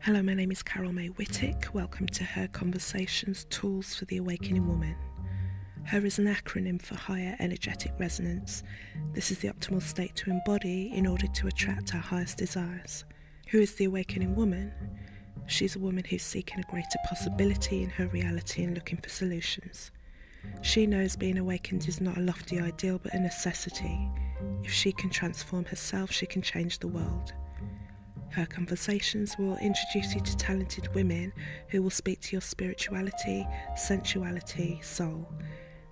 Hello, my name is Carol May Whittick. Welcome to Her Conversations, Tools for the Awakening Woman. Her is an acronym for Higher Energetic Resonance. This is the optimal state to embody in order to attract our highest desires. Who is the awakening woman? She's a woman who's seeking a greater possibility in her reality and looking for solutions. She knows being awakened is not a lofty ideal but a necessity. If she can transform herself, she can change the world. Her conversations will introduce you to talented women who will speak to your spirituality, sensuality, soul.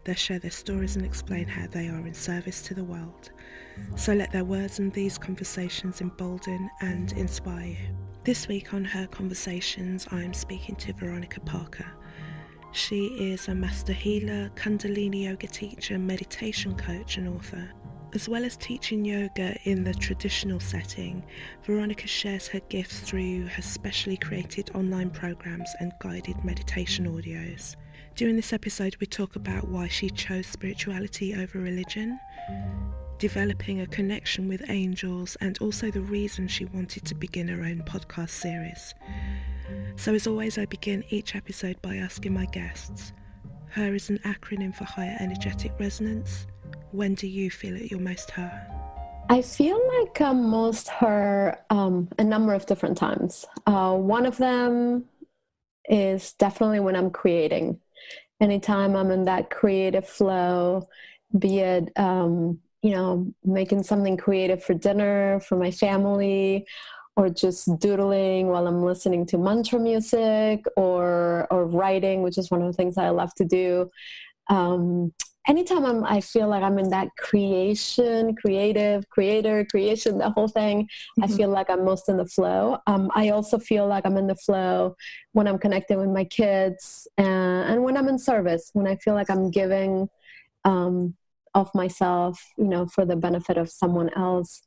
They'll share their stories and explain how they are in service to the world. So let their words and these conversations embolden and inspire you. This week on Her Conversations, I am speaking to Veronica Parker. She is a master healer, Kundalini Yoga Teacher, meditation coach and author. As well as teaching yoga in the traditional setting, Veronica shares her gifts through her specially created online programs and guided meditation audios. During this episode, we talk about why she chose spirituality over religion, developing a connection with angels, and also the reason she wanted to begin her own podcast series. So as always, I begin each episode by asking my guests, HER is an acronym for Higher Energetic Resonance. When do you feel at your most her? I feel like I'm most her a number of different times. One of them is definitely when I'm creating. Anytime I'm in that creative flow, be it, making something creative for dinner, for my family, or just doodling while I'm listening to mantra music or writing, which is one of the things I love to do. Anytime I feel like I'm in that creation, creative, creator, creation, the whole thing, I feel like I'm most in the flow. I also feel like I'm in the flow when I'm connected with my kids and when I'm in service, when I feel like I'm giving of myself, for the benefit of someone else.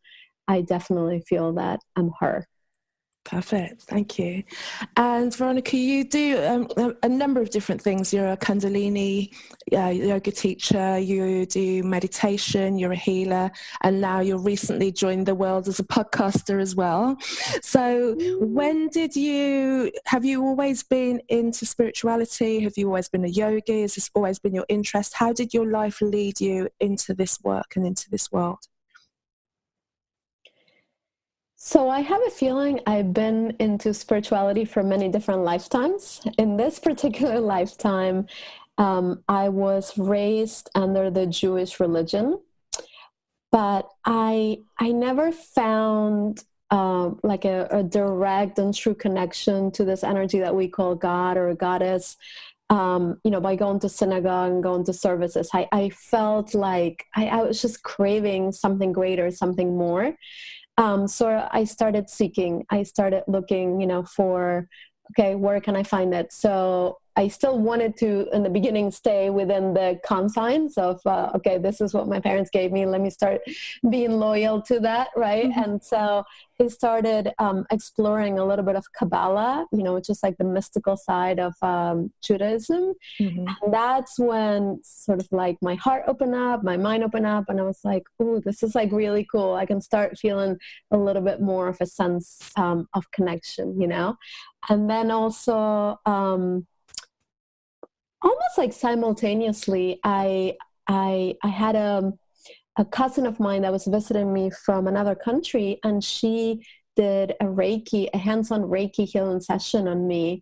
I definitely feel that I'm her. Perfect, thank you. And Veronica, you do a number of different things. You're a Kundalini yoga teacher, you do meditation, you're a healer, and now you're recently joined the world as a podcaster as well. So have you always been into spirituality? Have you always been a yogi? Has this always been your interest? How did your life lead you into this work and into this world? So I have a feeling I've been into spirituality for many different lifetimes. In this particular lifetime, I was raised under the Jewish religion, but I never found like a direct and true connection to this energy that we call God or goddess. By going to synagogue and going to services, I felt like I was just craving something greater, something more. So I started seeking, I started looking, for, where can I find it? So I still wanted to, in the beginning, stay within the confines of, this is what my parents gave me. Let me start being loyal to that, right? Mm-hmm. And so I started exploring a little bit of Kabbalah, which is like the mystical side of Judaism. Mm-hmm. And that's when sort of like my heart opened up, my mind opened up, and I was like, oh, this is like really cool. I can start feeling a little bit more of a sense of connection, And then also, almost like simultaneously, I had a cousin of mine that was visiting me from another country, and she did a hands-on Reiki healing session on me.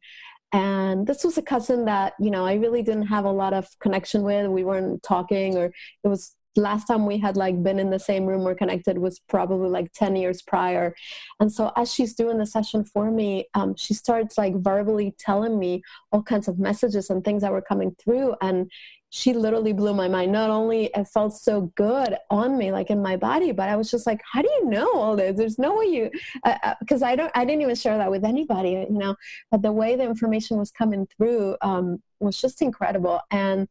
And this was a cousin that, I really didn't have a lot of connection with. We weren't talking, or it was last time we had like been in the same room or connected was probably like 10 years prior. And so as she's doing the session for me, she starts like verbally telling me all kinds of messages and things that were coming through. And she literally blew my mind. Not only it felt so good on me, like in my body, but I was just like, how do you know all this? There's no way you, because I didn't even share that with anybody, but the way the information was coming through was just incredible. And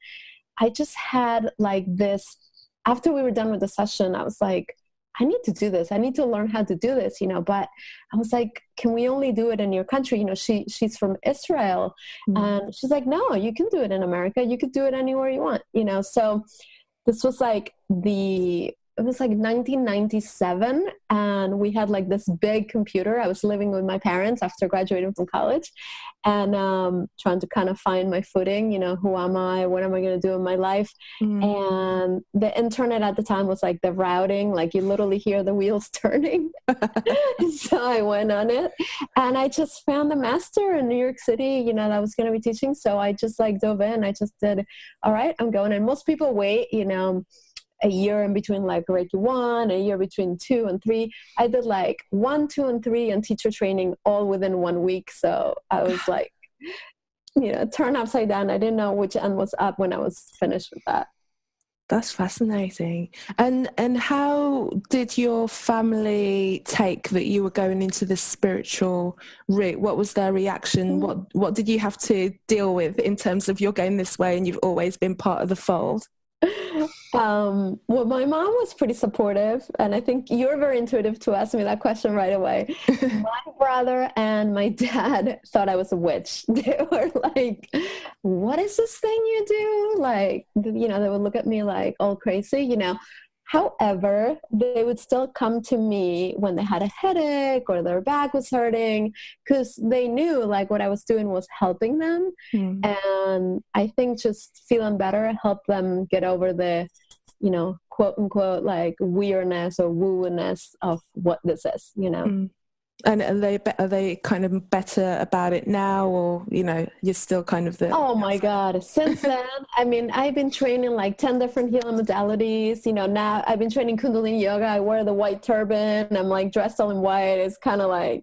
I just had like this, after we were done with the session, I was like, I need to do this. I need to learn how to do this, but I was like, can we only do it in your country? She's from Israel. Mm-hmm. And she's like, no, you can do it in America. You could do it anywhere you want, So this was like the it was like 1997, and we had like this big computer. I was living with my parents after graduating from college, and trying to kind of find my footing, who am I, what am I going to do in my life? And the internet at the time was like the routing, like you literally hear the wheels turning. So I went on it, and I just found a master in New York City, that was going to be teaching. So I just like dove in. I just did, all right, I'm going. And most people wait, a year in between like Reiki 1, a year between 2 and 3. I did like 1, 2, and 3 and teacher training all within 1 week. So I was like, turned upside down. I didn't know which end was up when I was finished with that. That's fascinating. And how did your family take that you were going into this spiritual route? What was their reaction? What did you have to deal with in terms of you're going this way and you've always been part of the fold? Well, my mom was pretty supportive, and I think you're very intuitive to ask me that question right away. My brother and my dad thought I was a witch. They were like, what is this thing you do? Like, they would look at me like all crazy, However, they would still come to me when they had a headache or their back was hurting, because they knew like what I was doing was helping them. And I think just feeling better helped them get over the, quote unquote, like weirdness or woo-ness of what this is, And are they kind of better about it now, or you're still kind of the... Oh my God! Since then, I mean, I've been training like 10 different healing modalities. Now I've been training Kundalini Yoga. I wear the white turban. I'm like dressed all in white. It's kind of like,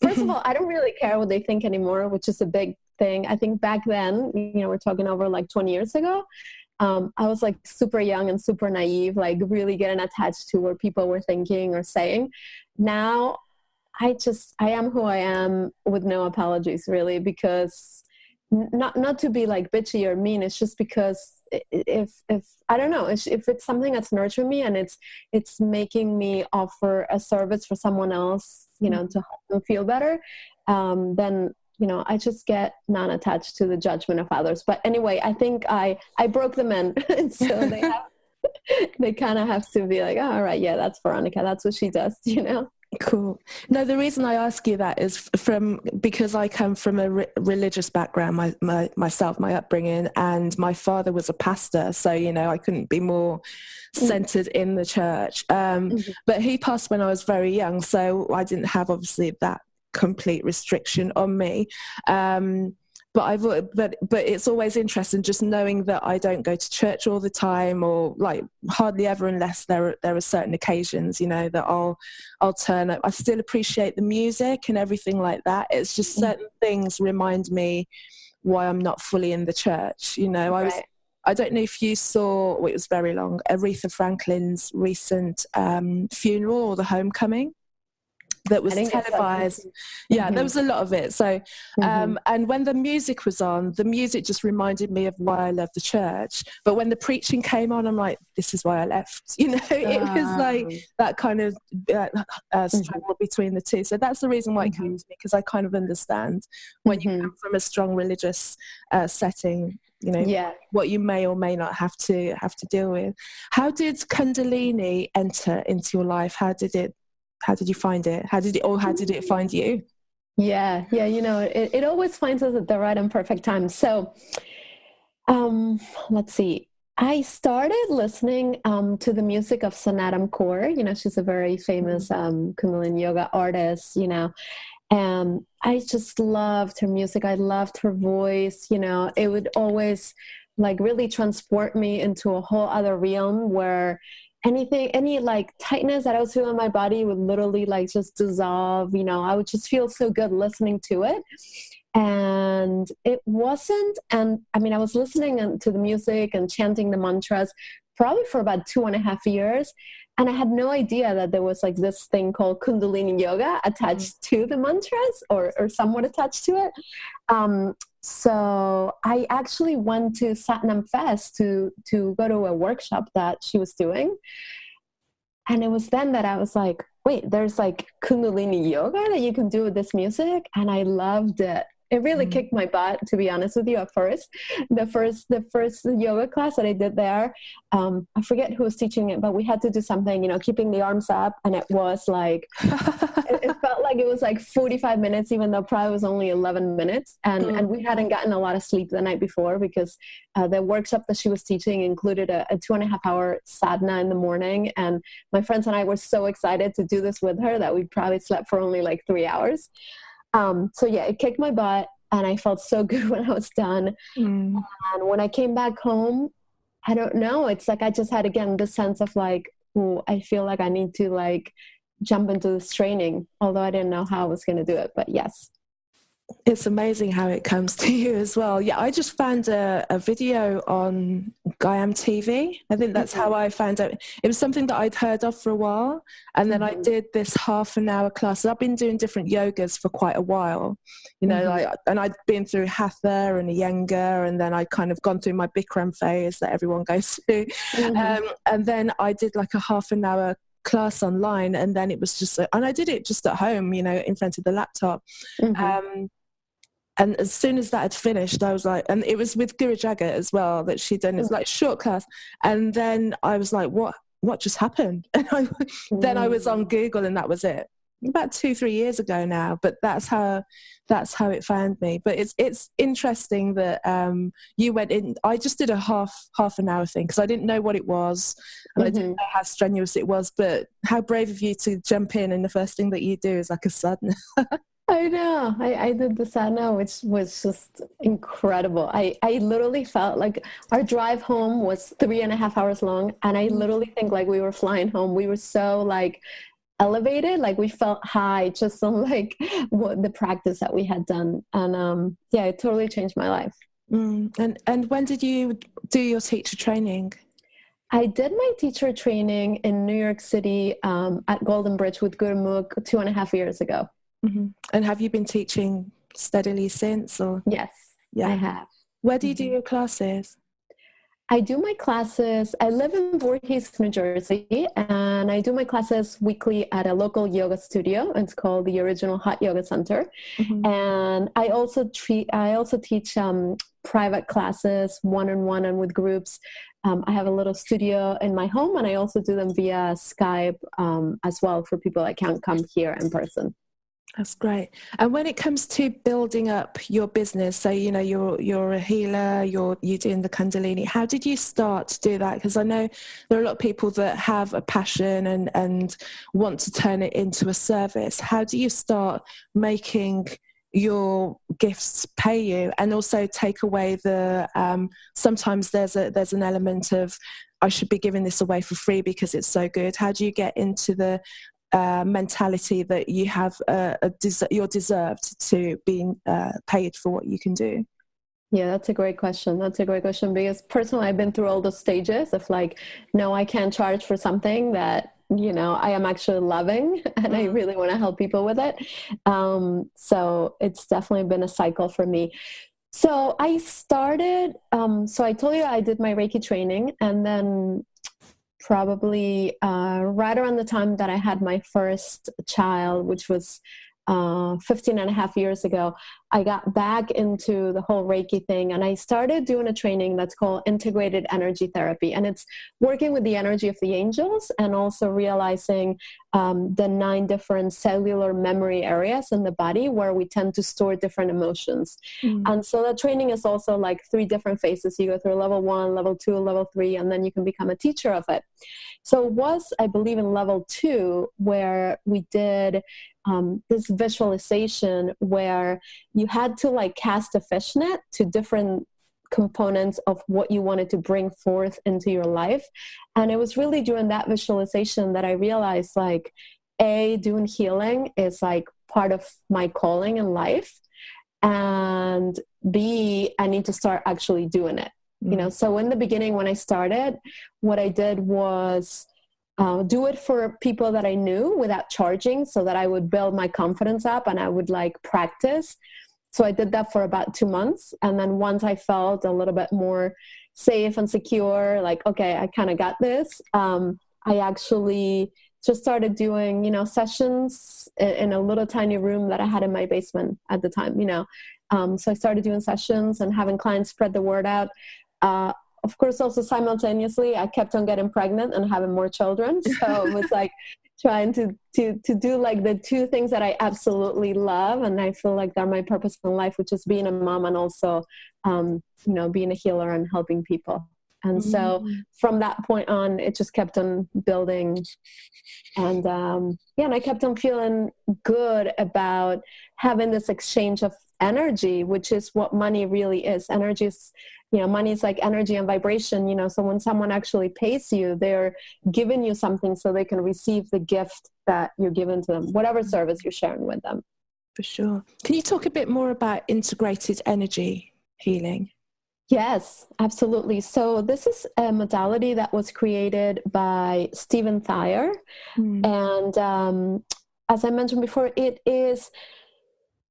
First of all, I don't really care what they think anymore, which is a big thing. I think back then, we're talking over like 20 years ago. I was like super young and super naive, like really getting attached to what people were thinking or saying. Now, I am who I am with no apologies, really, because not to be like bitchy or mean. It's just because if I don't know, if it's something that's nurturing me and it's making me offer a service for someone else, to help them feel better, then, I just get non-attached to the judgment of others. But anyway, I think I broke them in. So they kind of have to be like, oh, all right, yeah, that's Veronica. That's what she does, Cool. No, the reason I ask you that is because I come from a religious background, myself, my upbringing, and my father was a pastor, so I couldn't be more centered in the church. But he passed when I was very young, so I didn't have obviously that complete restriction on me. But it's always interesting just knowing that I don't go to church all the time, or like hardly ever, unless there are certain occasions, that I'll turn up. I still appreciate the music and everything like that. It's just certain things remind me why I'm not fully in the church. I don't know if you saw, it was very long, Aretha Franklin's recent funeral or the homecoming that was televised. Yeah, there was a lot of it. So, and when the music was on, the music just reminded me of why I love the church. But when the preaching came on, I'm like, this is why I left. It was like that kind of struggle between the two. So that's the reason why it came to me, because I kind of understand when you come from a strong religious setting, what you may or may not have to deal with. How did Kundalini enter into your life? How did you find it? How did it find you? Yeah. It always finds us at the right and perfect time. So, let's see. I started listening to the music of Sanatam Kaur. She's a very famous Kundalini yoga artist, and I just loved her music. I loved her voice. It would always like really transport me into a whole other realm where any like tightness that I was feeling in my body would literally like just dissolve. I would just feel so good listening to it. And it wasn't, and I mean, I was listening to the music and chanting the mantras probably for about 2.5 years. And I had no idea that there was like this thing called Kundalini Yoga attached to the mantras or somewhat attached to it. So I actually went to Satnam Fest to go to a workshop that she was doing. And it was then that I was like, wait, there's like Kundalini Yoga that you can do with this music. And I loved it. It really kicked my butt, to be honest with you, at first. The first yoga class that I did there, I forget who was teaching it, but we had to do something, keeping the arms up. And it was like, it felt like it was like 45 minutes, even though probably was only 11 minutes. And we hadn't gotten a lot of sleep the night before because the workshop that she was teaching included a 2.5-hour sadhana in the morning. And my friends and I were so excited to do this with her that we probably slept for only like 3 hours. So yeah, it kicked my butt and I felt so good when I was done. And when I came back home, I don't know, it's like I just had, again, this sense of like, oh, I feel like I need to like jump into this training, although I didn't know how I was going to do it, but yes. It's amazing how it comes to you as well. Yeah, I just found a video on Gaiam TV. I think that's how I found out. It was something that I'd heard of for a while. And then I did this half-an-hour class. I've been doing different yogas for quite a while, and I'd been through Hatha and Iyengar, and then I'd kind of gone through my Bikram phase that everyone goes through. And then I did like a half-an-hour class online, and then it was just, and I did it just at home, in front of the laptop. And as soon as that had finished, I was like, and it was with Guru Jagat as well that she'd done. It's like short class. And then I was like, what just happened? And then I was on Google, and that was it. About 2-3 years ago now, but that's how it found me. But it's interesting that you went in. I just did a half an hour thing because I didn't know what it was, and I didn't know how strenuous it was. But how brave of you to jump in, and the first thing that you do is like a sadhana. I know. I did the sadhana, which was just incredible. I literally felt like our drive home was 3.5 hours long, and I literally think like we were flying home. We were so like elevated, like we felt high just on like what the practice that we had done. And yeah, it totally changed my life. And when did you do your teacher training? I did my teacher training in New York City at Golden Bridge with Guru Mukh 2.5 years ago. And have you been teaching steadily since? Or Yes, I have. Where do you do your classes? I do my classes, I live in Voorhees, New Jersey, and I do my classes weekly at a local yoga studio. It's called the Original Hot Yoga Center. And I also teach private classes, one-on-one and with groups. I have a little studio in my home, and I also do them via Skype as well for people that can't come here in person. That's great. And when it comes to building up your business, so you're a healer, you're doing the Kundalini. How did you start to do that? Because I know there are a lot of people that have a passion and want to turn it into a service. How do you start making your gifts pay you, and also take away the sometimes there's an element of I should be giving this away for free because it's so good. How do you get into the mentality that you have you're deserved to being paid for what you can do? Yeah, that's a great question. Because personally I've been through all those stages of like, no, I can't charge for something that I am actually loving, and I really want to help people with it. So it's definitely been a cycle for me. So I started, so I told you I did my Reiki training, and then probably right around the time that I had my first child, which was 15.5 years ago, I got back into the whole Reiki thing, and I started doing a training that's called integrated energy therapy. And it's working with the energy of the angels and also realizing the 9 different cellular memory areas in the body where we tend to store different emotions. And so that training is also like 3 different phases. You go through level 1, level 2, level 3, and then you can become a teacher of it. So it was, I believe, in level 2 where we did this visualization where you had to like cast a fishnet to different components of what you wanted to bring forth into your life. And it was really during that visualization that I realized like, A, doing healing is like part of my calling in life, and B, I need to start actually doing it. So in the beginning when I started, what I did was do it for people that I knew without charging, so that I would build my confidence up and I would like practice. So I did that for about 2 months. And then once I felt a little bit more safe and secure, like, okay, I kind of got this, I actually just started doing, sessions in a little tiny room that I had in my basement at the time, So I started doing sessions and having clients spread the word out. Of course, also simultaneously, I kept on getting pregnant and having more children. So it was like trying to do like the two things that I absolutely love, and I feel like they're my purpose in life, which is being a mom and also, being a healer and helping people. And so from that point on, it just kept on building. And and I kept on feeling good about having this exchange of energy, which is what money really is. Energy is, money is like energy and vibration, so when someone actually pays you, they're giving you something so they can receive the gift that you're giving to them, whatever service you're sharing with them. For sure. Can you talk a bit more about integrated energy healing? Yes, absolutely. So this is a modality that was created by Stephen Thayer. And as I mentioned before, it is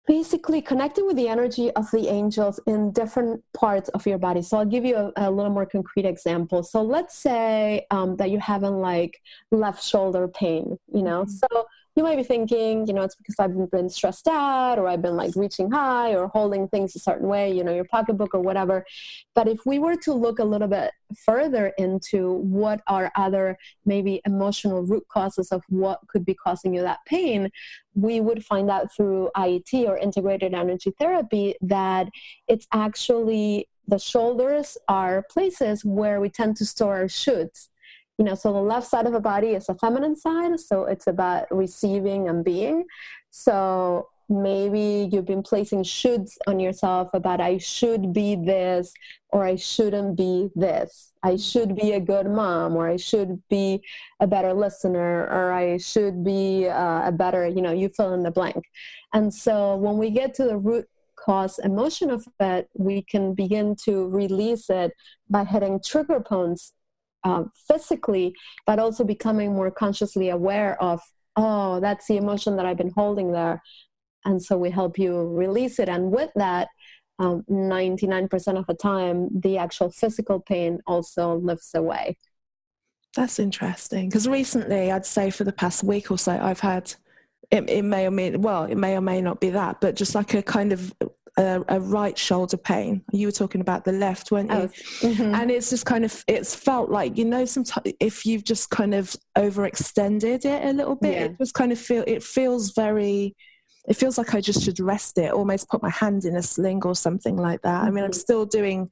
basically connecting with the energy of the angels in different parts of your body. So I'll give you a little more concrete example. So let's say that you're having like left shoulder pain, So you might be thinking, it's because I've been stressed out, or I've been like reaching high or holding things a certain way, your pocketbook or whatever. But if we were to look a little bit further into what are other maybe emotional root causes of what could be causing you that pain, we would find out through IET or integrated energy therapy that it's actually the shoulders are places where we tend to store our shoulds. So the left side of the body is a feminine side, so it's about receiving and being. So maybe you've been placing shoulds on yourself about I should be this, or I shouldn't be this. I should be a good mom, or I should be a better listener, or I should be a better, you fill in the blank. And so when we get to the root cause emotion of it, we can begin to release it by hitting trigger points physically, but also becoming more consciously aware of, oh, that's the emotion that I've been holding there. And so we help you release it. And with that, 99% of the time, the actual physical pain also lifts away. That's interesting. Because recently, I'd say for the past week or so, I've had, it may or may not be that, but just like a kind of a right shoulder pain. You were talking about the left, weren't you? And it's just kind of, it's felt like, sometimes if you've just kind of overextended it a little bit, it just kind of feels like I just should rest it, almost put my hand in a sling or something like that. I mean, I'm still doing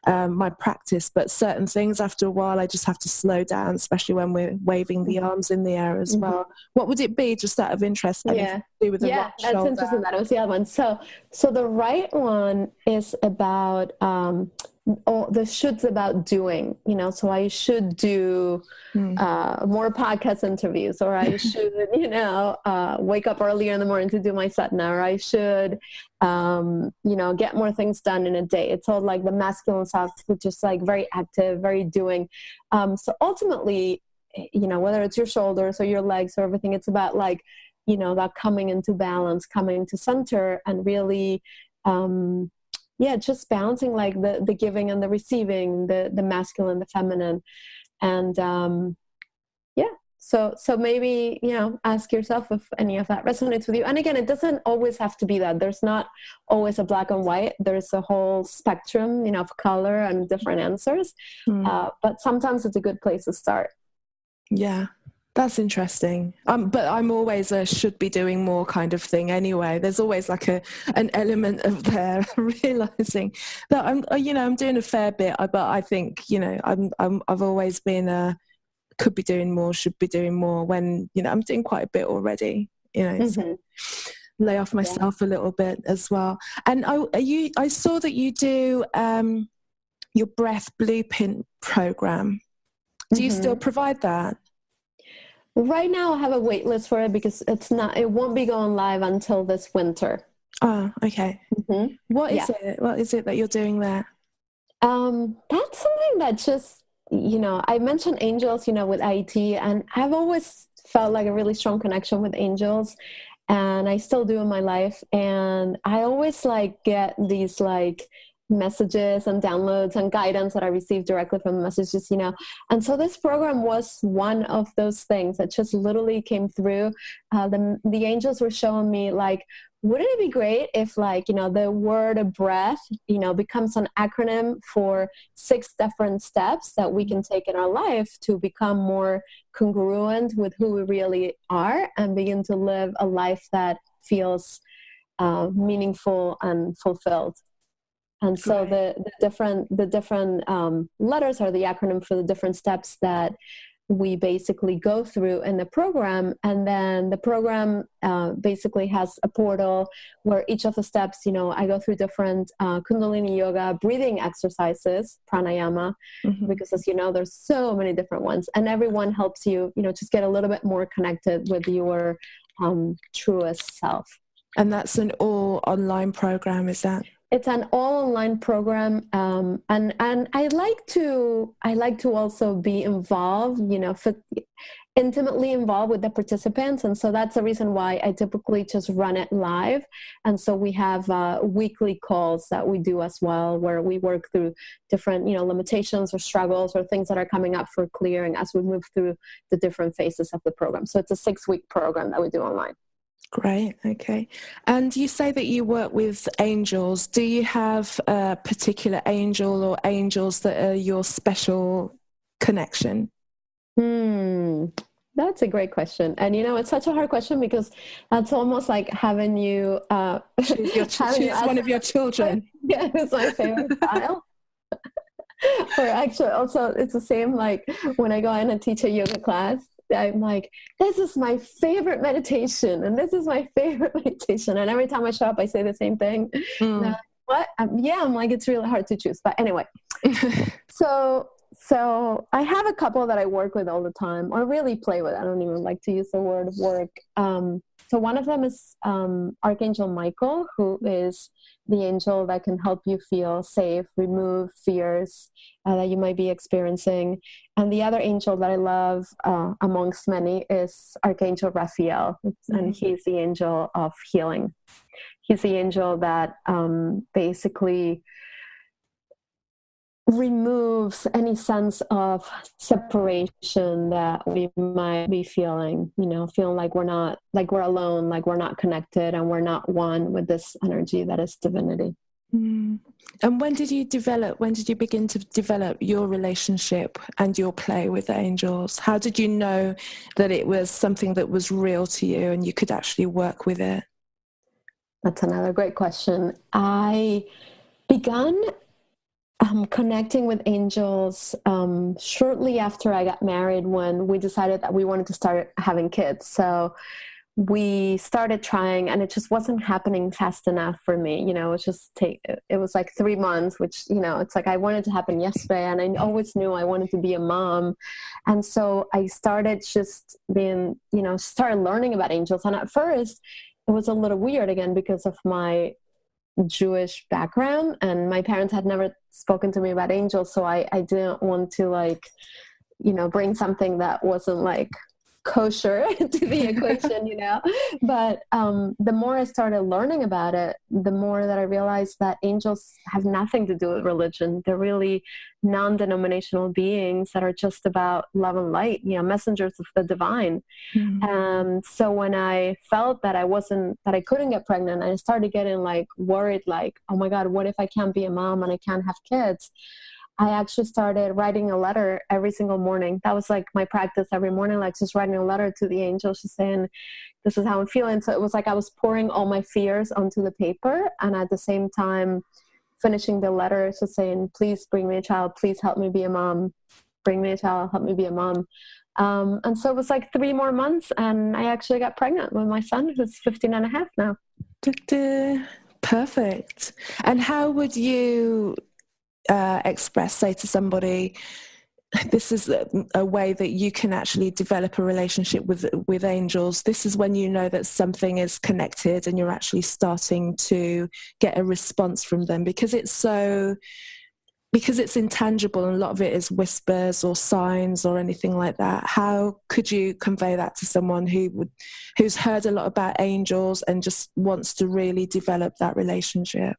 my practice, but certain things after a while, I just have to slow down, especially when we're waving the arms in the air as well. What would it be, just out of interest? Yeah, with the right that's shoulder? interesting. That was the other one. So the right one is about the shoulds about doing. So I should do more podcast interviews, or I should, wake up earlier in the morning to do my sadhana, or I should, get more things done in a day. It's all like the masculine side, which is like very active, very doing. So ultimately, whether it's your shoulders or your legs or everything, it's about like, that coming into balance, coming into center, and really, just balancing like the giving and the receiving, the masculine, the feminine. And so maybe, ask yourself if any of that resonates with you. And again, it doesn't always have to be that. There's not always a black and white. There's a whole spectrum, of color and different answers. But sometimes it's a good place to start. Yeah. That's interesting. But I'm always a should be doing more kind of thing anyway. There's always like an element of there realizing that I'm doing a fair bit, but I think, I've always been could be doing more, should be doing more, when, I'm doing quite a bit already, so lay off myself a little bit as well. And I saw that you do your breath blueprint program. Do you still provide that? Right now I have a wait list for it because it won't be going live until this winter. Oh, okay. What is it? What is it that you're doing there? That's something that just, I mentioned angels, with IET, and I've always felt like a really strong connection with angels, and I still do in my life. And I always get these messages and downloads and guidance that I receive directly from messages, and so this program was one of those things that just literally came through. The angels were showing me wouldn't it be great if, like, the word breath, becomes an acronym for 6 different steps that we can take in our life to become more congruent with who we really are and begin to live a life that feels meaningful and fulfilled. And so the different letters are the acronym for the different steps that we basically go through in the program. And then the program basically has a portal where each of the steps, I go through different Kundalini Yoga breathing exercises, pranayama, because as you know, there's so many different ones. And everyone helps you, just get a little bit more connected with your truest self. And that's an all online program, is that? It's an all online program, and I like to also be involved, intimately involved with the participants, and so that's the reason why I typically just run it live. And so we have weekly calls that we do as well, where we work through different limitations or struggles or things that are coming up for clearing as we move through the different phases of the program. So it's a 6-week program that we do online. Great. Okay. And you say that you work with angels. Do you have a particular angel or angels that are your special connection? That's a great question. And it's such a hard question because that's almost like having you choose one of your children. Yeah, it's my favorite child. Or actually also it's the same like when I go in and teach a yoga class. I'm like, this is my favorite meditation, and this is my favorite meditation. And every time I show up, I say the same thing. Like, what? I'm like, it's really hard to choose. But anyway, so I have a couple that I work with all the time, or really play with. I don't even like to use the word work. So one of them is Archangel Michael, who is the angel that can help you feel safe, remove fears that you might be experiencing. And the other angel that I love amongst many is Archangel Raphael, and he's the angel of healing. He's the angel that basically removes any sense of separation that we might be feeling, feeling like we're alone, like we're not connected, and we're not one with this energy that is divinity. And when did you begin to develop your relationship and your play with the angels? How did you know that it was something that was real to you and you could actually work with it? That's another great question. I began connecting with angels shortly after I got married, when we decided that we wanted to start having kids. So we started trying, and it just wasn't happening fast enough for me. It was like 3 months, which, it's like I wanted to happen yesterday, and I always knew I wanted to be a mom. And so I started just started learning about angels. And at first it was a little weird, again, because of my Jewish background, and my parents had never spoken to me about angels. So I didn't want to bring something that wasn't like kosher to the equation, but the more I started learning about it, the more that I realized that angels have nothing to do with religion. They're really non-denominational beings that are just about love and light, messengers of the divine. So when I felt that I couldn't get pregnant, I started getting worried, oh my God, what if I can't be a mom and I can't have kids? I actually started writing a letter every single morning. That was like my practice every morning, just writing a letter to the angels, just saying, this is how I'm feeling. So it was like I was pouring all my fears onto the paper, and at the same time finishing the letter, just saying, please bring me a child. Please help me be a mom. Bring me a child. Help me be a mom. And so it was like 3 more months, and I actually got pregnant with my son, who's 15 and a half now. Perfect. And how would you say to somebody, this is a way that you can actually develop a relationship with angels? This is when you know that something is connected and you're actually starting to get a response from them, because it's intangible, and a lot of it is whispers or signs or anything like that. How could you convey that to someone who's heard a lot about angels and just wants to really develop that relationship?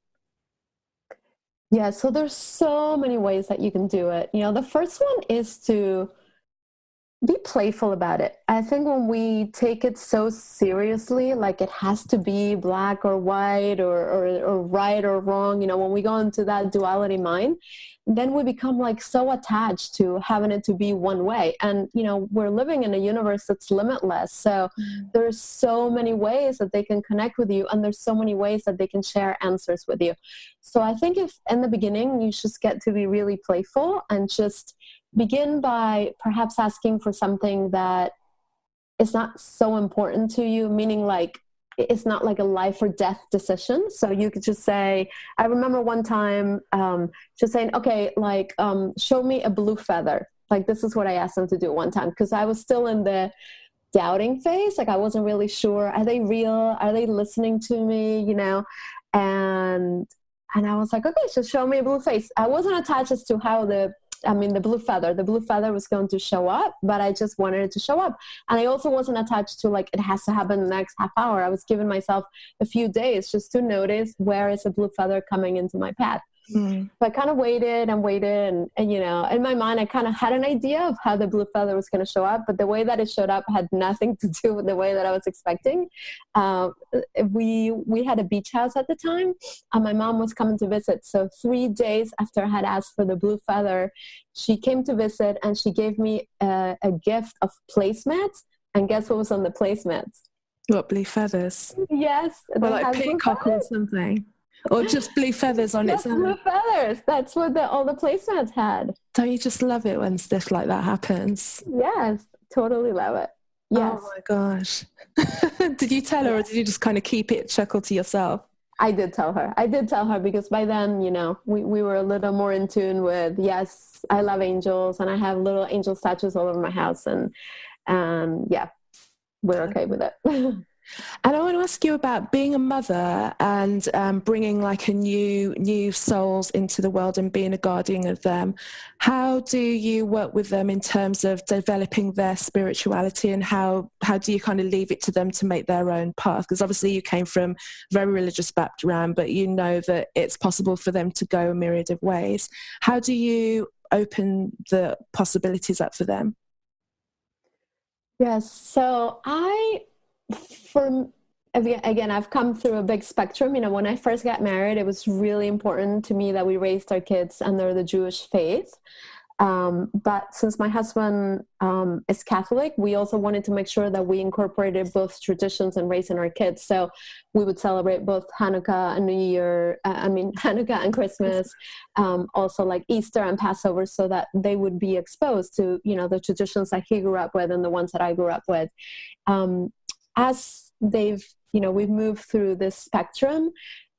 Yeah, so there's so many ways that you can do it. The first one is to Be playful about it. I think when we take it so seriously, like it has to be black or white or right or wrong, when we go into that duality mind, then we become like so attached to having it to be one way. And, we're living in a universe that's limitless. So there's so many ways that they can connect with you, and there's so many ways that they can share answers with you. So I think if in the beginning you just get to be really playful and just begin by perhaps asking for something that is not so important to you, meaning like it's not like a life or death decision. So you could just say, I remember one time just saying, okay, like show me a blue feather. Like this is what I asked them to do one time, because I was still in the doubting phase. Like I wasn't really sure, are they real? Are they listening to me? And I was like, okay, so show me a blue face. I wasn't attached as to how the blue feather was going to show up, but I just wanted it to show up. And I also wasn't attached to like, it has to happen in the next half hour. I was giving myself a few days just to notice where is a blue feather coming into my path. So I kind of waited and in my mind, I kind of had an idea of how the blue feather was going to show up, but the way that it showed up had nothing to do with the way that I was expecting. We had a beach house at the time, and my mom was coming to visit. So 3 days after I had asked for the blue feather, she came to visit, and she gave me a gift of placemats. And guess what was on the placemats? What, blue feathers? Yes. Or like peacock or something. Or just blue feathers on its own. Blue feathers. That's what all the placemats had. Don't you just love it when stuff like that happens? Yes, totally love it. Yes. Oh my gosh. Did you tell her, or did you just kind of keep it chuckle to yourself? I did tell her because by then, we were a little more in tune with, yes, I love angels, and I have little angel statues all over my house, and yeah, we're okay with it. And I want to ask you about being a mother and bringing like a new souls into the world and being a guardian of them. How do you work with them in terms of developing their spirituality, and how do you kind of leave it to them to make their own path? Because obviously you came from a very religious background, but you know that it's possible for them to go a myriad of ways. How do you open the possibilities up for them? Yes, so again, I've come through a big spectrum. When I first got married, it was really important to me that we raised our kids under the Jewish faith. But since my husband is Catholic, we also wanted to make sure that we incorporated both traditions in raising our kids. So we would celebrate both Hanukkah and New Year, Hanukkah and Christmas, also like Easter and Passover, so that they would be exposed to, the traditions that he grew up with and the ones that I grew up with. As we've moved through this spectrum,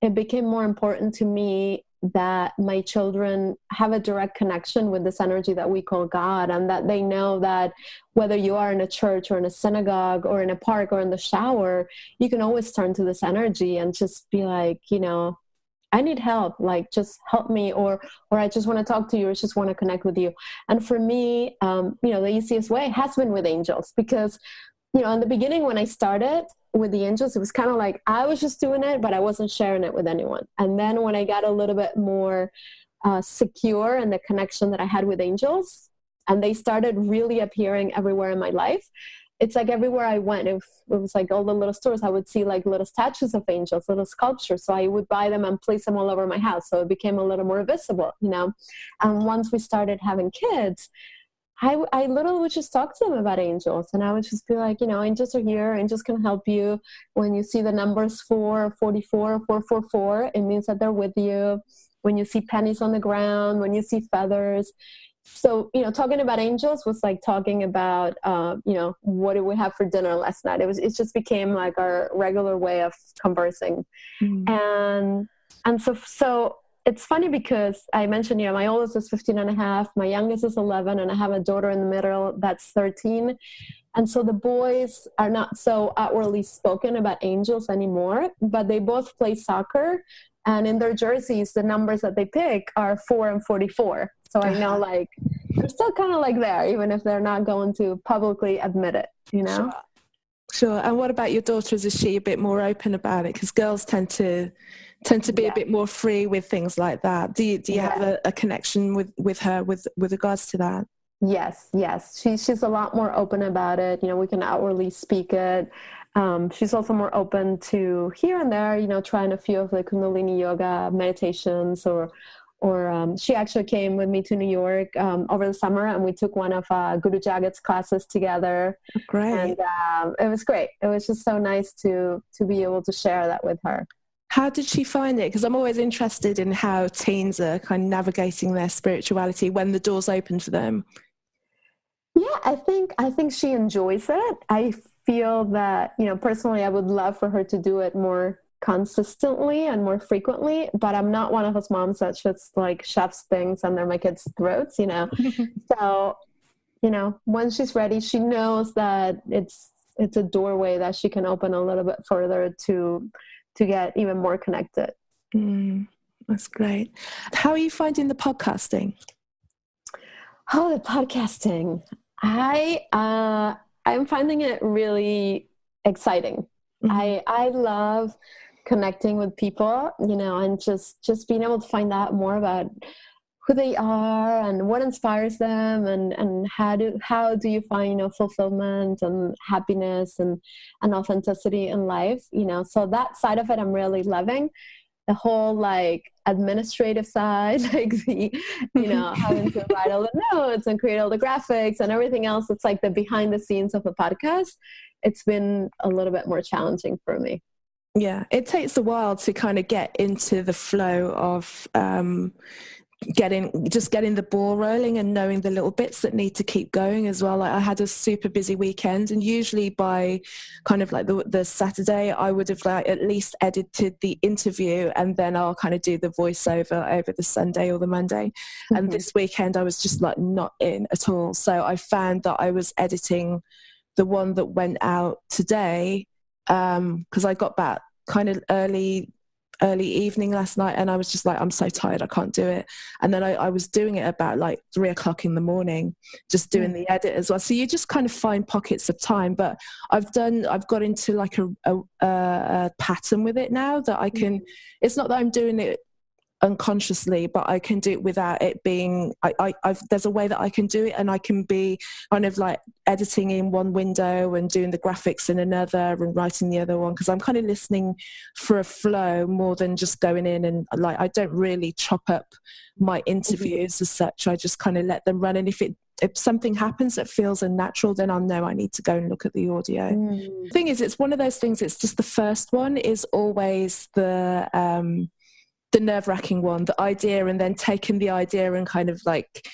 it became more important to me that my children have a direct connection with this energy that we call God, and that they know that whether you are in a church or in a synagogue or in a park or in the shower, you can always turn to this energy and just be like, I need help, like just help me, or I just want to talk to you, or just want to connect with you. And for me, the easiest way has been with angels, because in the beginning when I started with the angels, it was kind of like I was just doing it, but I wasn't sharing it with anyone. And then when I got a little bit more secure in the connection that I had with angels, and they started really appearing everywhere in my life, it's like everywhere I went, it was like all the little stores, I would see like little statues of angels, little sculptures. So I would buy them and place them all over my house. So it became a little more visible, And once we started having kids, I literally would just talk to them about angels, and I would just be like, angels are here, angels can help you. When you see the numbers 444, 444, it means that they're with you. When you see pennies on the ground, when you see feathers. So, talking about angels was like talking about, what did we have for dinner last night? It just became like our regular way of conversing. And so it's funny because I mentioned, my oldest is 15 and a half, my youngest is 11, and I have a daughter in the middle that's 13. And so the boys are not so outwardly spoken about angels anymore, but they both play soccer. And in their jerseys, the numbers that they pick are 4 and 44. So I know like they're still kind of like there, even if they're not going to publicly admit it, Sure. And what about your daughter? Is she a bit more open about it? Because girls tend to be a bit more free with things like that. Do you have a connection with her with regards to that? Yes, yes. She's a lot more open about it. You know, we can outwardly speak it. She's also more open to here and there, you know, trying a few of the Kundalini yoga meditations, or she actually came with me to New York over the summer, and we took one of Guru Jagat's classes together. Great. And it was great. It was just so nice to be able to share that with her. How did she find it? Because I'm always interested in how teens are kind of navigating their spirituality when the doors open for them. Yeah, I think she enjoys it. I feel that, you know, personally, I would love for her to do it more consistently and more frequently, but I'm not one of those moms that just like shoves things under my kids' throats, you know. So, you know, when she's ready, she knows that it's a doorway that she can open a little bit further to get even more connected. That's great. How are you finding the podcasting? Oh, the podcasting. I'm finding it really exciting. I love connecting with people, you know, and just being able to find out more about who they are and what inspires them, and how do you find, you know, fulfillment and happiness and authenticity in life, you know. So that side of it I'm really loving. The whole like administrative side, like the, you know, having to write all the notes and create all the graphics and everything else. It's like the behind the scenes of a podcast. It's been a little bit more challenging for me. Yeah, it takes a while to kind of get into the flow of getting the ball rolling and knowing the little bits that need to keep going as well. Like I had a super busy weekend, and usually by kind of like the Saturday I would have like at least edited the interview, and then I'll kind of do the voiceover over the Sunday or the Monday. And this weekend I was just like not in at all, so I found that I was editing the one that went out today because I got back kind of early evening last night, and I was just like, I'm so tired, I can't do it. And then I was doing it about like 3:00 in the morning, just doing the edit as well. So you just kind of find pockets of time. But I've got into like a pattern with it now that I can, it's not that I'm doing it unconsciously, but I can do it without it being, there's a way that I can do it, and I can be kind of like editing in one window and doing the graphics in another and writing the other one, because I'm kind of listening for a flow more than just going in and like, I don't really chop up my interviews as such. I just kind of let them run, and if something happens that feels unnatural, then I'll know I need to go and look at the audio. The thing is, it's one of those things, it's just the first one is always the nerve-wracking one, the idea, and then taking the idea and kind of like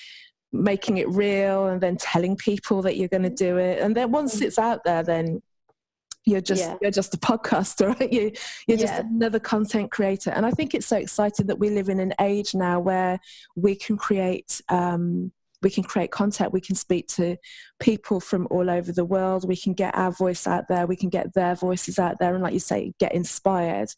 making it real, and then telling people that you're going to do it. And then once it's out there, then you're just a podcaster, right? You're just another content creator. And I think it's so exciting that we live in an age now where we can create content, we can speak to people from all over the world, we can get our voice out there, we can get their voices out there, and like you say, get inspired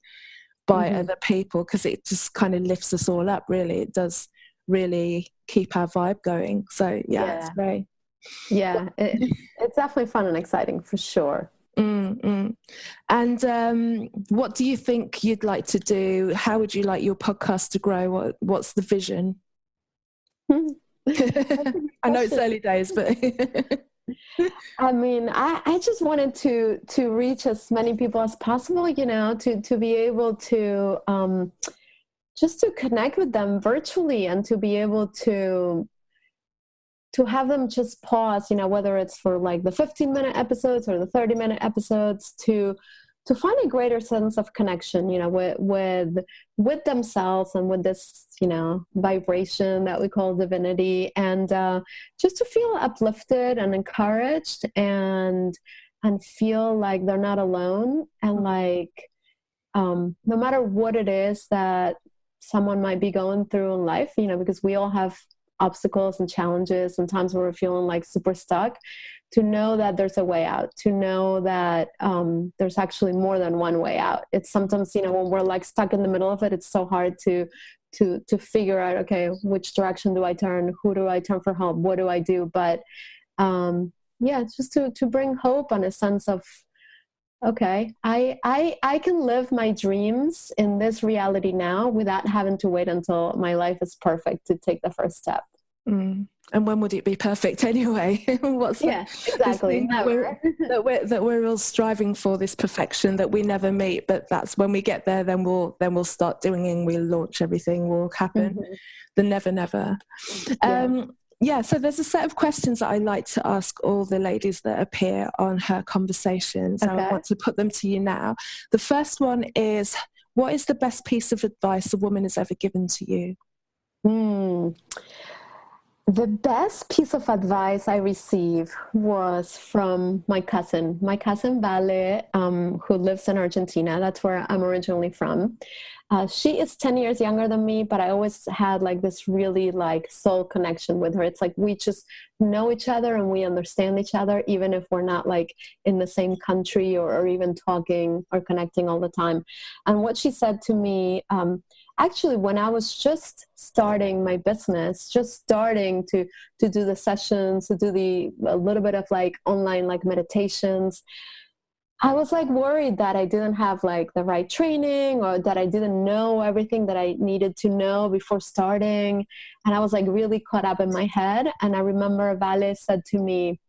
by other people, because it just kind of lifts us all up, really. It does really keep our vibe going. So it's great. Yeah, it's definitely fun and exciting for sure. And what do you think you'd like to do? How would you like your podcast to grow? What's the vision? I know it's early days, but I mean, I just wanted to reach as many people as possible, you know, to be able to just to connect with them virtually, and to be able to have them just pause, you know, whether it's for like the 15-minute episodes or the 30-minute episodes, to find a greater sense of connection, you know, with themselves and with this, you know, vibration that we call divinity, and just to feel uplifted and encouraged, and feel like they're not alone, and like no matter what it is that someone might be going through in life, you know, because we all have obstacles and challenges and times where we're feeling like super stuck, to know that there's a way out, to know that there's actually more than one way out. It's sometimes, you know, when we're like stuck in the middle of it, it's so hard to figure out, okay, which direction do I turn? Who do I turn for help? What do I do? But just to bring hope and a sense of, okay, I can live my dreams in this reality now without having to wait until my life is perfect to take the first step. Mm. And when would it be perfect anyway? Exactly. Never. that we're all striving for, this perfection that we never meet. But that's when we get there, then we'll start doing it, we'll launch everything, will happen. Mm-hmm. The never. So there's a set of questions that I like to ask all the ladies that appear on Her Conversations. Okay. I want to put them to you now. The first one is, what is the best piece of advice a woman has ever given to you? The best piece of advice I received was from my cousin Vale, who lives in Argentina. That's where I'm originally from. She is 10 years younger than me, but I always had like this really like soul connection with her. It's like we just know each other and we understand each other, even if we're not like in the same country or even talking or connecting all the time. And what she said to me, actually, when I was just starting my business, just starting to do the sessions, to do a little bit of like online like meditations, I was like worried that I didn't have like the right training, or that I didn't know everything that I needed to know before starting. And I was like really caught up in my head. And I remember Vale said to me,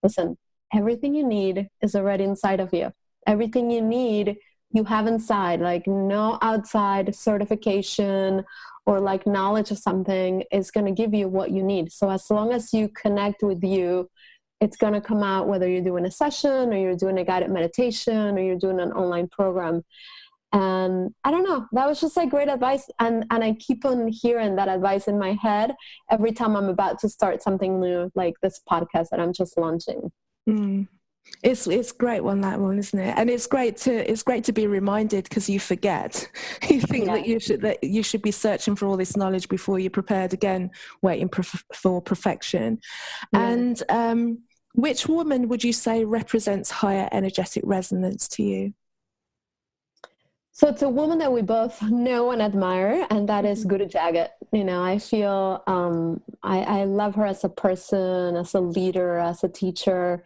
listen, everything you need is already inside of you. Everything you need, you have inside. Like no outside certification or like knowledge of something is going to give you what you need. So as long as you connect with you, it's going to come out, whether you're doing a session or you're doing a guided meditation or you're doing an online program. And I don't know, that was just like great advice. And I keep on hearing that advice in my head every time I'm about to start something new, like this podcast that I'm just launching. It's great that one, isn't it? And it's great to be reminded, because you forget. You think that you should be searching for all this knowledge before you're prepared again, waiting for perfection. And which woman would you say represents higher energetic resonance to you? So it's a woman that we both know and admire, and that is Guru Jagat. I feel I love her as a person, as a leader, as a teacher.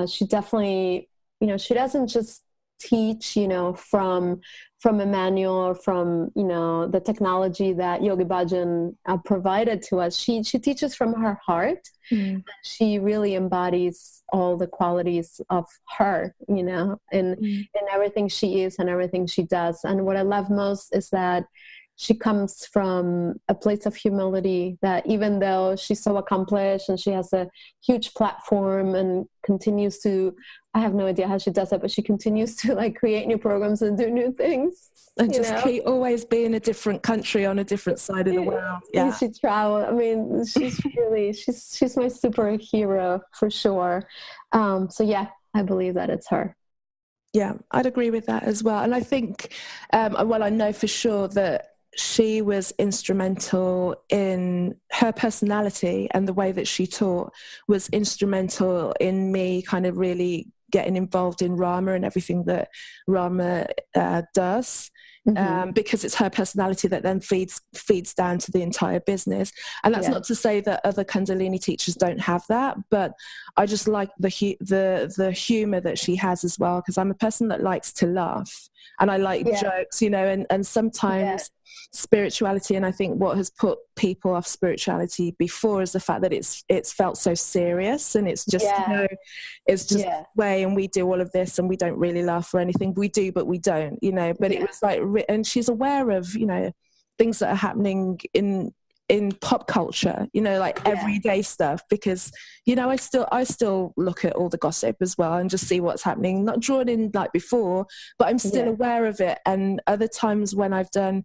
She definitely, she doesn't just teach, from a manual or from, the technology that Yogi Bhajan provided to us. She teaches from her heart. She really embodies all the qualities of her, in everything she is and everything she does. And what I love most is that she comes from a place of humility, that even though she's so accomplished and she has a huge platform and continues to, I have no idea how she does it, but she continues to like create new programs and do new things. And just keep always be in a different country on a different side of the world. Yeah. She traveled. I mean, she's really, she's my superhero for sure. So yeah, I believe that it's her. Yeah, I'd agree with that as well. And I think, I know for sure that she was instrumental in her personality, and the way that she taught was instrumental in me kind of really getting involved in Rama and everything that Rama does. Because it's her personality that then feeds down to the entire business. And that's not to say that other Kundalini teachers don't have that, but I just like the humor that she has as well, because I'm a person that likes to laugh and I like jokes, and sometimes spirituality, and I think what has put people off spirituality before is the fact that it's felt so serious, and it's just it's just way, and we do all of this and we don't really laugh or anything. We do, but we don't, but it was like, and she's aware of things that are happening in pop culture, everyday stuff, because I still look at all the gossip as well and just see what's happening, not drawn in like before, but I'm still aware of it. And other times when I've done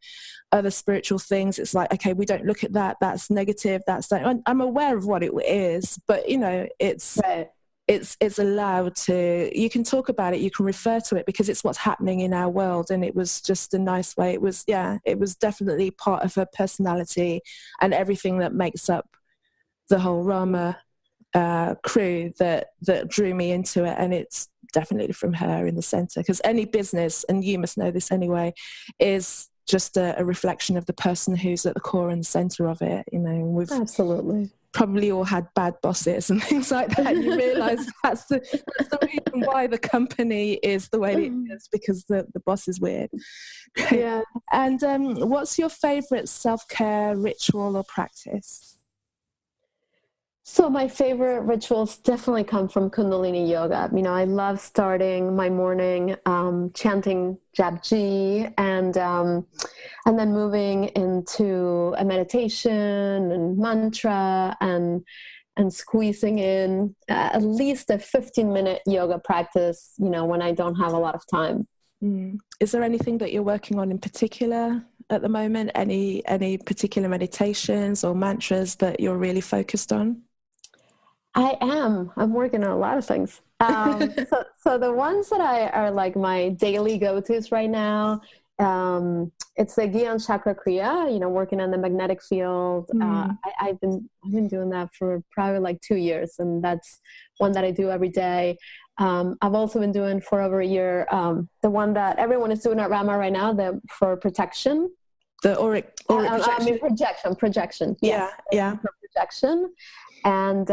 other spiritual things, it's like, okay, we don't look at that, that's negative, I'm aware of what it is, but it's allowed to, you can talk about it, you can refer to it, because it's what's happening in our world. And it was just a nice way. It was definitely part of her personality and everything that makes up the whole Rama crew that drew me into it. And it's definitely from her in the center, because any business, and you must know this anyway, is just a reflection of the person who's at the core and center of it. We've absolutely probably all had bad bosses and things like that. You realize that's the reason why the company is the way it is, because the boss is weird. Yeah. And what's your favorite self-care ritual or practice? So my favorite rituals definitely come from Kundalini Yoga. I love starting my morning chanting Japji and then moving into a meditation and mantra and squeezing in at least a 15-minute yoga practice, when I don't have a lot of time. Is there anything that you're working on in particular at the moment? Any particular meditations or mantras that you're really focused on? I'm working on a lot of things. So the ones that are like my daily go-tos right now, it's the Gyan Chakra Kriya, working on the magnetic field. I've been doing that for probably like 2 years, and that's one that I do every day. I've also been doing for over a year, the one that everyone is doing at Rama right now, for protection. The auric projection? Projection. Yes, yeah. For projection. And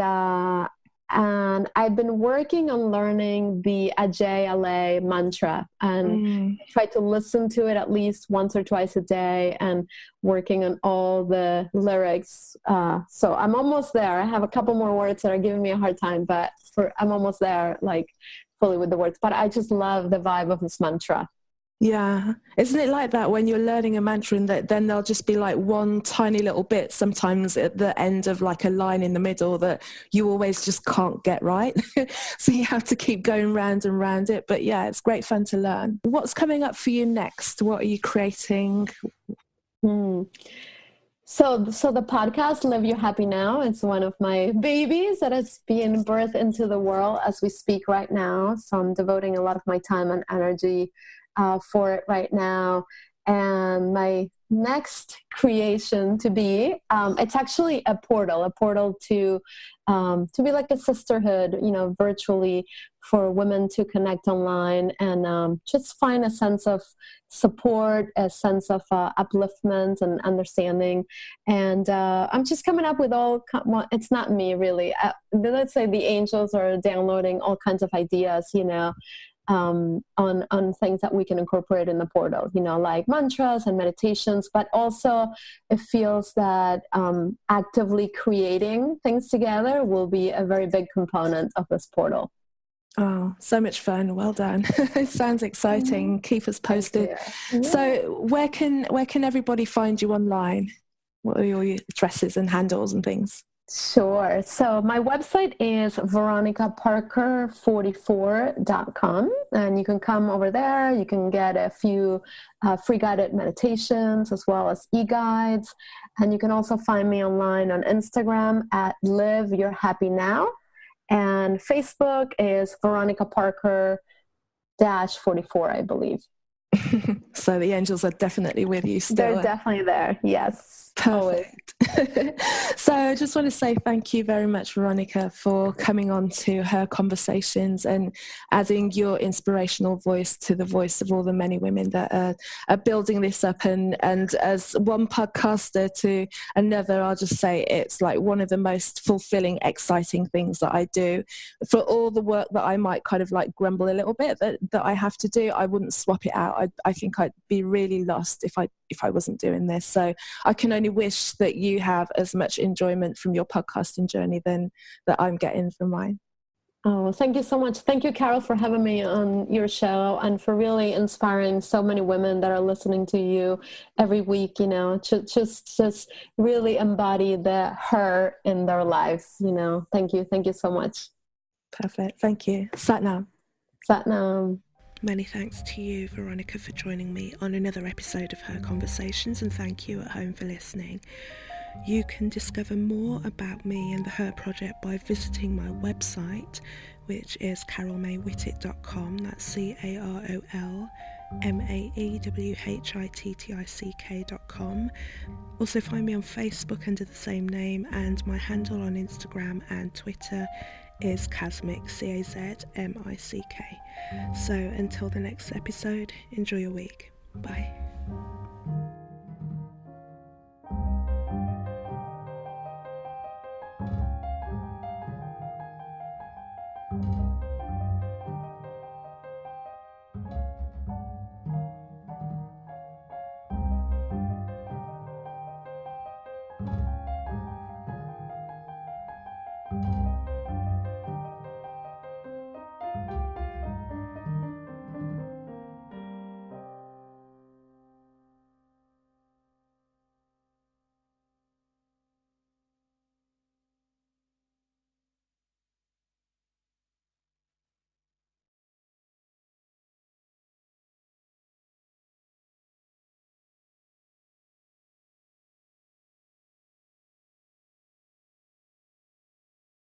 I've been working on learning the Ajay Ale mantra, and try to listen to it at least once or twice a day, and working on all the lyrics. So I'm almost there. I have a couple more words that are giving me a hard time, but I'm almost there, like fully with the words. But I just love the vibe of this mantra. Yeah. Isn't it like that when you're learning a mantra, and that then there'll just be like one tiny little bit sometimes at the end of like a line in the middle that you always just can't get right. So you have to keep going round and round it. But yeah, it's great fun to learn. What's coming up for you next? What are you creating? So the podcast, Live Your Happy Now, it's one of my babies that is being birthed into the world as we speak right now. So I'm devoting a lot of my time and energy for it right now. And my next creation to be, it's actually a portal to be like a sisterhood, virtually, for women to connect online and just find a sense of support, a sense of upliftment and understanding. And I'm just coming up with it's not me really. Let's say the angels are downloading all kinds of ideas, on things that we can incorporate in the portal, like mantras and meditations, but also it feels that actively creating things together will be a very big component of this portal. Oh, so much fun. Well done. It sounds exciting. Keep us posted. Yeah. So where can everybody find you online? What are your addresses and handles and things? Sure. So my website is veronicaparker44.com, and you can come over there. You can get a few free guided meditations as well as e-guides. And you can also find me online on Instagram at Live Your Happy Now. And Facebook is Veronica Parker -44, I believe. So the angels are definitely with you still. They're definitely there. Yes. Perfect. So I just want to say thank you very much, Veronica, for coming on to Her Conversations and adding your inspirational voice to the voice of all the many women that are building this up. And as one podcaster to another, I'll just say it's like one of the most fulfilling, exciting things that I do. For all the work that I might kind of like grumble a little bit that I have to do, I wouldn't swap it out. I think I'd be really lost if I wasn't doing this. So I can only wish that you have as much enjoyment from your podcasting journey than that I'm getting from mine. Oh, thank you so much. Thank you, Carol, for having me on your show and for really inspiring so many women that are listening to you every week, just really embody the her in their lives, Thank you. Thank you so much. Perfect. Thank you. Satnam. Satnam. Many thanks to you, Veronica, for joining me on another episode of Her Conversations, and thank you at home for listening. You can discover more about me and the Her Project by visiting my website, which is carolmaywhittick.com. That's carolmaewhittick.com. Also find me on Facebook under the same name, and my handle on Instagram and Twitter is Kazmic, Kazmick. So until the next episode, enjoy your week. Bye.